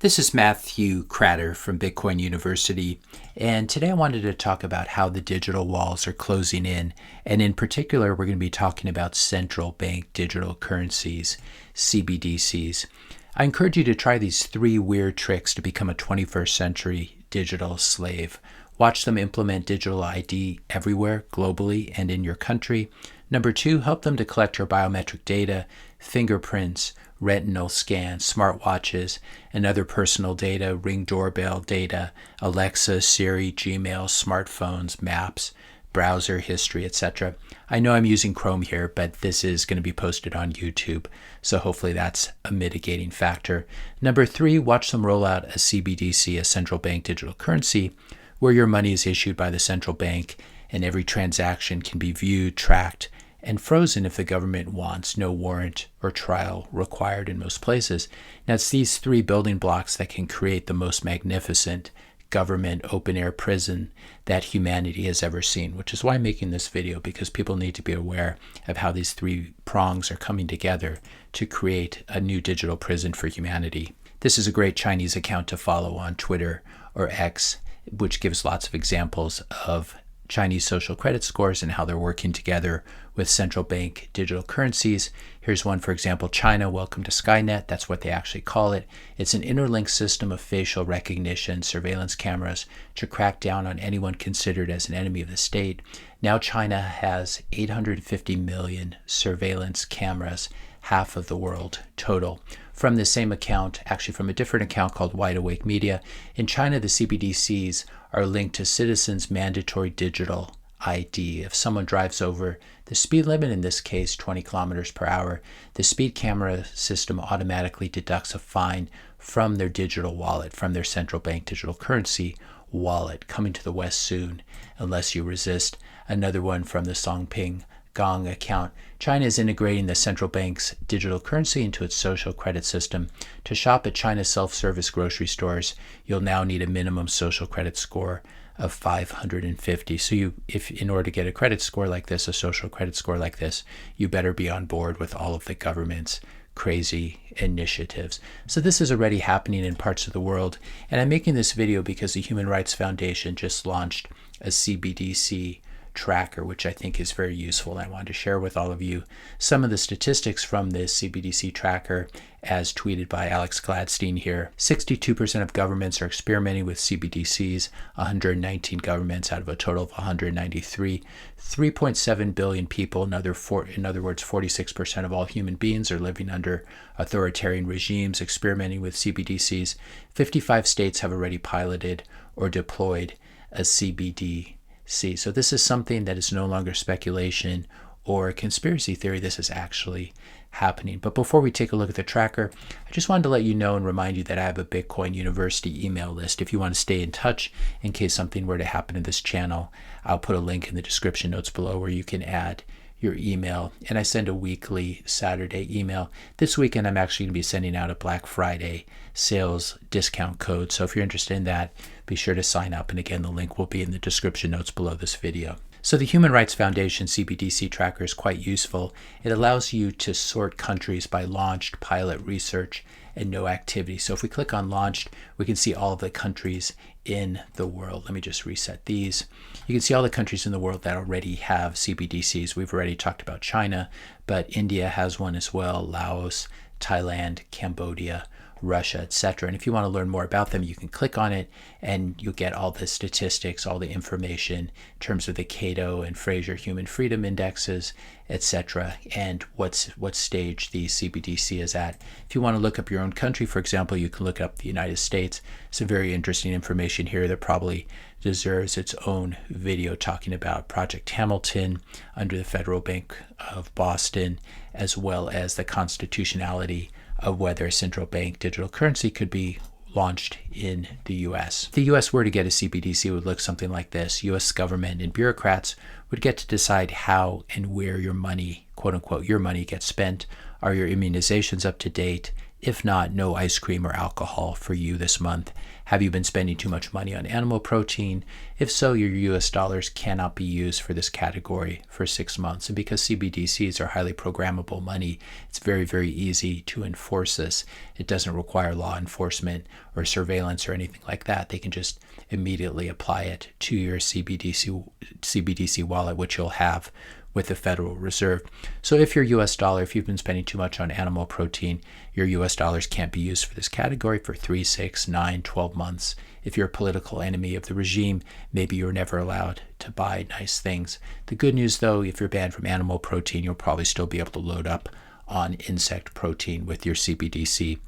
This is Matthew Cratter from Bitcoin University, and today I wanted to talk about how the digital walls are closing in, and in particular we're going to be talking about central bank digital currencies, CBDCs. I encourage you to try these 3 weird tricks to become a 21st century digital slave. Watch them implement digital ID everywhere, globally, and in your country. Number 2, help them to collect your biometric data, fingerprints, retinal scans, smartwatches, and other personal data, Ring doorbell data, Alexa, Siri, Gmail, smartphones, maps, browser history, etc. I know I'm using Chrome here, but this is going to be posted on YouTube, so hopefully that's a mitigating factor. Number 3, watch them roll out a CBDC, a central bank digital currency, where your money is issued by the central bank and every transaction can be viewed, tracked, and frozen if the government wants, no warrant or trial required in most places. Now, it's these 3 building blocks that can create the most magnificent government open-air prison that humanity has ever seen, which is why I'm making this video, because people need to be aware of how these 3 prongs are coming together to create a new digital prison for humanity. This is a great Chinese account to follow on Twitter or X, which gives lots of examples of Chinese social credit scores and how they're working together with central bank digital currencies. Here's one, for example, China, welcome to Skynet. That's what they actually call it. It's an interlinked system of facial recognition, surveillance cameras to crack down on anyone considered as an enemy of the state. Now China has 850 million surveillance cameras, half of the world total. From the same account, actually from a different account called Wide Awake Media, in China, the CBDCs are linked to citizens' mandatory digital ID. If someone drives over the speed limit, in this case 20 kilometers per hour, the speed camera system automatically deducts a fine from their digital wallet, from their central bank digital currency wallet. Coming to the West soon, unless you resist. Another one from the Songping Gong account. China is integrating the central bank's digital currency into its social credit system. To shop at China's self-service grocery stores, you'll now need a minimum social credit score of 550. So if in order to get a credit score like this, a social credit score like this, you better be on board with all of the government's crazy initiatives. So this is already happening in parts of the world, and I'm making this video because the Human Rights Foundation just launched a CBDC tracker, which I think is very useful. And I wanted to share with all of you some of the statistics from this CBDC tracker as tweeted by Alex Gladstein here. 62% of governments are experimenting with CBDCs, 119 governments out of a total of 193. 3.7 billion people, in other words, 46% of all human beings are living under authoritarian regimes experimenting with CBDCs. 55 states have already piloted or deployed a CBDC. So this is something that is no longer speculation or a conspiracy theory. This is actually happening. But before we take a look at the tracker, I just wanted to let you know and remind you that I have a Bitcoin University email list. If you want to stay in touch in case something were to happen to this channel, I'll put a link in the description notes below where you can add your email. And I send a weekly Saturday email. This weekend, I'm actually going to be sending out a Black Friday sales discount code. So if you're interested in that, be sure to sign up. And again, the link will be in the description notes below this video. So the Human Rights Foundation CBDC tracker is quite useful. It allows you to sort countries by launched, pilot, research, and no activity. So if we click on launched, we can see all of the countries in the world. Let me just reset these. You can see all the countries in the world that already have CBDCs. We've already talked about China, but India has one as well, Laos, Thailand, Cambodia, Russia, etc. And if you want to learn more about them, you can click on it and you'll get all the statistics, all the information in terms of the Cato and Fraser Human Freedom Indexes, etc., and what stage the CBDC is at. If you want to look up your own country, for example, you can look up the United States. Some very interesting information here that probably deserves its own video talking about Project Hamilton under the Federal Bank of Boston, as well as the constitutionality of whether a central bank digital currency could be launched in the US. If the US were to get a CBDC, it would look something like this. US government and bureaucrats would get to decide how and where your money, quote unquote, your money gets spent. Are your immunizations up to date? If not, no ice cream or alcohol for you this month. Have you been spending too much money on animal protein? If so, your US dollars cannot be used for this category for 6 months. And because CBDCs are highly programmable money, it's very, very easy to enforce this. It doesn't require law enforcement or surveillance or anything like that. They can just immediately apply it to your CBDC wallet, which you'll have with the Federal Reserve. So if your US dollar, if you've been spending too much on animal protein, your US dollars can't be used for this category for 3, 6, 9, 12 months. If you're a political enemy of the regime, maybe you're never allowed to buy nice things. The good news, though, if you're banned from animal protein, you'll probably still be able to load up on insect protein with your CBDC.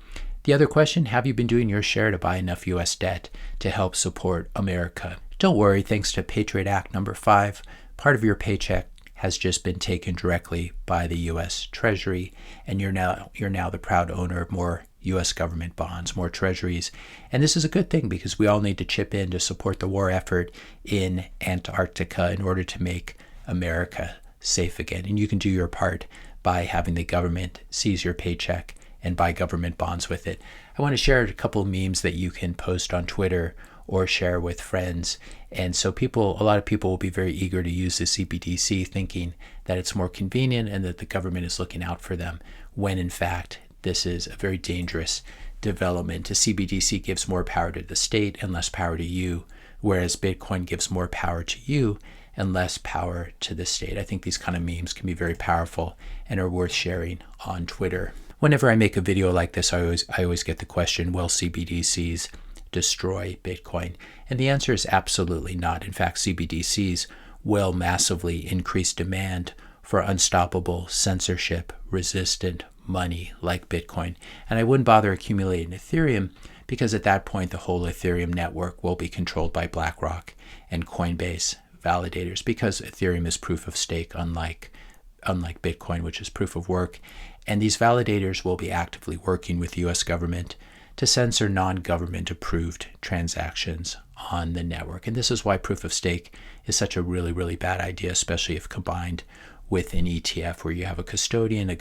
The other question, have you been doing your share to buy enough US debt to help support America? Don't worry, thanks to Patriot Act number 5, part of your paycheck has just been taken directly by the U.S. Treasury, and you're now the proud owner of more U.S. government bonds, more treasuries. And this is a good thing because we all need to chip in to support the war effort in Antarctica in order to make America safe again. And you can do your part by having the government seize your paycheck and buy government bonds with it. I want to share a couple of memes that you can post on Twitter or share with friends. And so a lot of people will be very eager to use the CBDC, thinking that it's more convenient and that the government is looking out for them, when in fact, this is a very dangerous development. A CBDC gives more power to the state and less power to you, whereas Bitcoin gives more power to you and less power to the state. I think these kind of memes can be very powerful and are worth sharing on Twitter. Whenever I make a video like this, I always get the question, will CBDCs destroy Bitcoin? And the answer is absolutely not. In fact, CBDCs will massively increase demand for unstoppable, censorship-resistant money like Bitcoin. And I wouldn't bother accumulating Ethereum because at that point, the whole Ethereum network will be controlled by BlackRock and Coinbase validators, because Ethereum is proof of stake, unlike Bitcoin, which is proof of work. And these validators will be actively working with the US government to censor non-government approved transactions on the network. And this is why proof of stake is such a really, really bad idea, especially if combined with an ETF where you have a custodian, a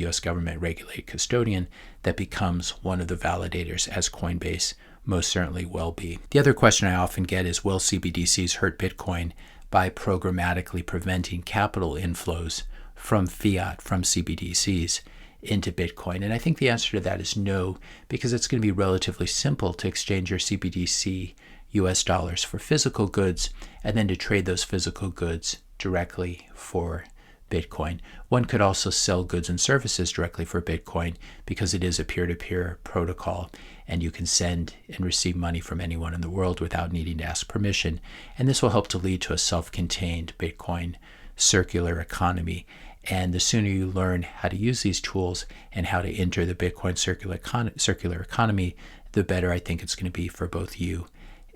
US government regulated custodian that becomes one of the validators, as Coinbase most certainly will be. The other question I often get is, will CBDCs hurt Bitcoin by programmatically preventing capital inflows from fiat, from CBDCs, into Bitcoin? And I think the answer to that is no, because it's going to be relatively simple to exchange your CBDC US dollars for physical goods and then to trade those physical goods directly for Bitcoin. One could also sell goods and services directly for Bitcoin because it is a peer-to-peer protocol, and you can send and receive money from anyone in the world without needing to ask permission. And this will help to lead to a self-contained Bitcoin circular economy. And the sooner you learn how to use these tools and how to enter the Bitcoin circular economy, the better I think it's going to be for both you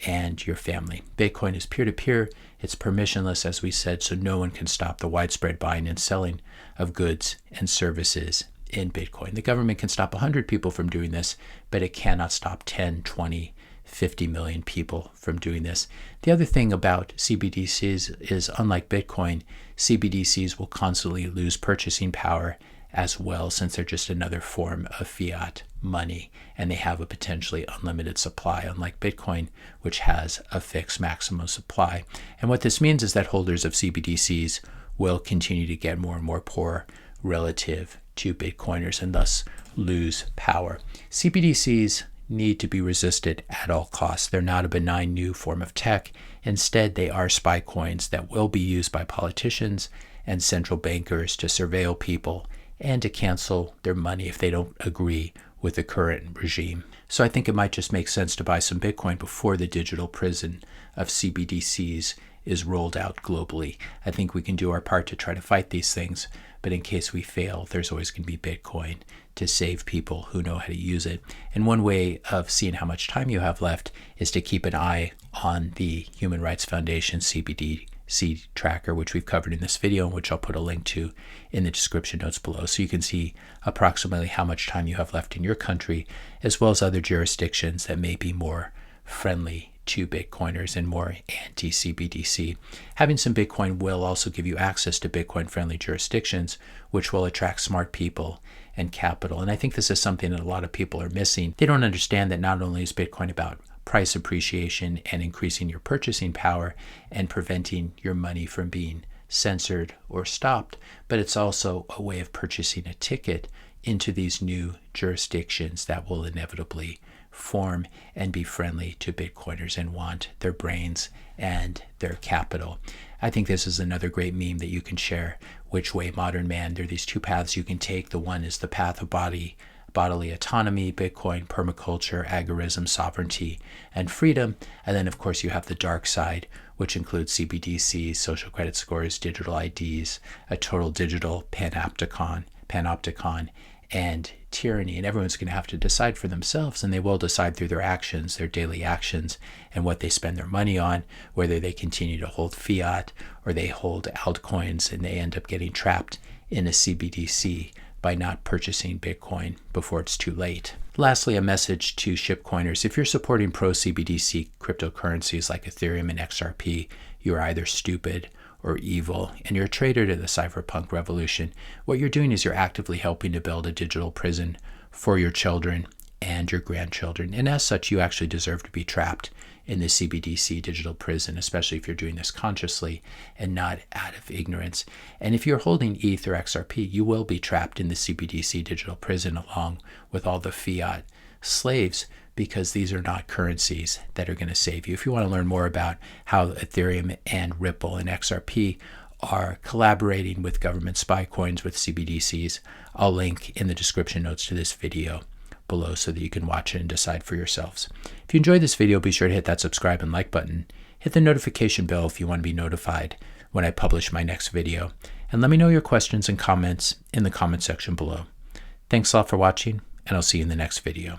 and your family. Bitcoin is peer-to-peer. It's permissionless, as we said, so no one can stop the widespread buying and selling of goods and services in Bitcoin. The government can stop 100 people from doing this, but it cannot stop 10, 20, 50 million people from doing this. The other thing about CBDCs is, unlike Bitcoin, CBDCs will constantly lose purchasing power as well, since they're just another form of fiat money, and they have a potentially unlimited supply, unlike Bitcoin, which has a fixed maximum supply. And what this means is that holders of CBDCs will continue to get more and more poor relative to Bitcoiners and thus lose power. CBDCs need to be resisted at all costs. They're not a benign new form of tech. Instead, they are spy coins that will be used by politicians and central bankers to surveil people and to cancel their money if they don't agree with the current regime. So I think it might just make sense to buy some Bitcoin before the digital prison of CBDCs is rolled out globally. I think we can do our part to try to fight these things, but in case we fail, there's always going to be Bitcoin to save people who know how to use it. And one way of seeing how much time you have left is to keep an eye on the Human Rights Foundation CBDC tracker, which we've covered in this video, and which I'll put a link to in the description notes below. So you can see approximately how much time you have left in your country, as well as other jurisdictions that may be more friendly to Bitcoiners and more anti-CBDC. Having some Bitcoin will also give you access to Bitcoin-friendly jurisdictions, which will attract smart people and capital. And I think this is something that a lot of people are missing. They don't understand that not only is Bitcoin about price appreciation and increasing your purchasing power and preventing your money from being censored or stopped, but it's also a way of purchasing a ticket into these new jurisdictions that will inevitably form and be friendly to Bitcoiners and want their brains and their capital. I think this is another great meme that you can share. Which way, modern man? There are these two paths you can take. The one is the path of bodily autonomy, Bitcoin, permaculture, agorism, sovereignty, and freedom. And then, of course, you have the dark side, which includes CBDCs, social credit scores, digital IDs, a total digital panopticon, and tyranny. And everyone's going to have to decide for themselves, and they will decide through their actions, their daily actions, and what they spend their money on, whether they continue to hold fiat or they hold altcoins and they end up getting trapped in a CBDC by not purchasing Bitcoin before it's too late. Lastly, a message to shitcoiners. If you're supporting pro-CBDC cryptocurrencies like Ethereum and XRP, you're either stupid or evil, and you're a traitor to the cypherpunk revolution. What you're doing is you're actively helping to build a digital prison for your children and your grandchildren. And as such, you actually deserve to be trapped in the CBDC digital prison, especially if you're doing this consciously and not out of ignorance. And if you're holding ETH or XRP, you will be trapped in the CBDC digital prison along with all the fiat slaves, because these are not currencies that are going to save you. If you want to learn more about how Ethereum and Ripple and XRP are collaborating with government spy coins with CBDCs, I'll link in the description notes to this video below so that you can watch it and decide for yourselves. If you enjoyed this video, be sure to hit that subscribe and like button. Hit the notification bell if you want to be notified when I publish my next video. And let me know your questions and comments in the comment section below. Thanks a lot for watching, and I'll see you in the next video.